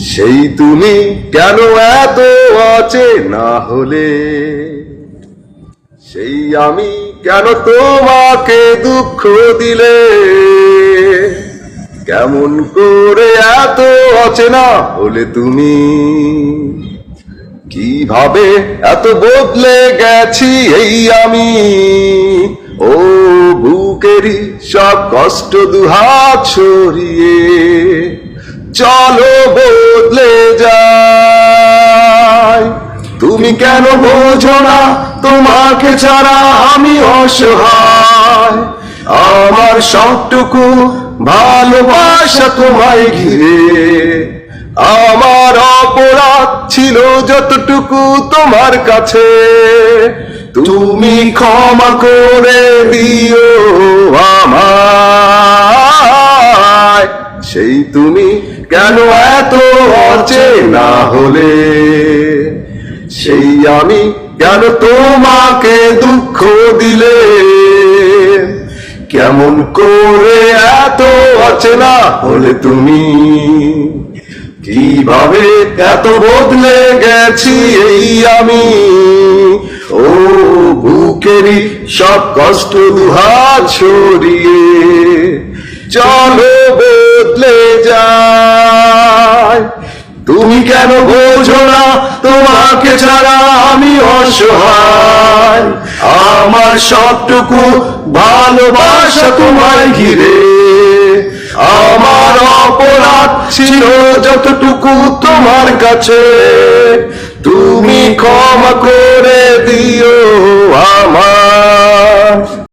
সেই তুমি কেন এত অচেনা হলে, সেই আমি কেন তোমাকে দুঃখ দিলে, কেমন করে এত অচেনা হলে তুমি, কিভাবে এত বদলে গেছি এই আমি। ও বুকেরই সব কষ্ট দুহাত ছড়িয়ে চলো বদলে যাই। তুমি কেন বোঝো না তোমাকে ছাড়া আমি অসহায়, আমার সবটুকু ভালোবাসা তোমায় ঘিরে, আমার অপরাধ ছিল যতটুকু তোমার কাছে, তুমি ক্ষমা করে দিও আমায়। সেই তুমি কেন এত অচেনা হলে, সেই আমি কেন তোমাকে দুঃখ দিলে, কেমন করে এত অচেনা হলে তুমি, কিভাবে এত বদলে গেছি এই আমি। ও বুকেরই সব কষ্ট দুহাত ছড়িয়ে চলো বদলে যাই। তুমি কেন বোঝো না তোমাকে ছাড়া আমি অসহায়, আমার সবটুকু ভালোবাসা তোমায় ঘিরে, আমার অপরাধ ছিল যতটুকু তোমার কাছে, তুমি ক্ষমা করে দিও আমায়।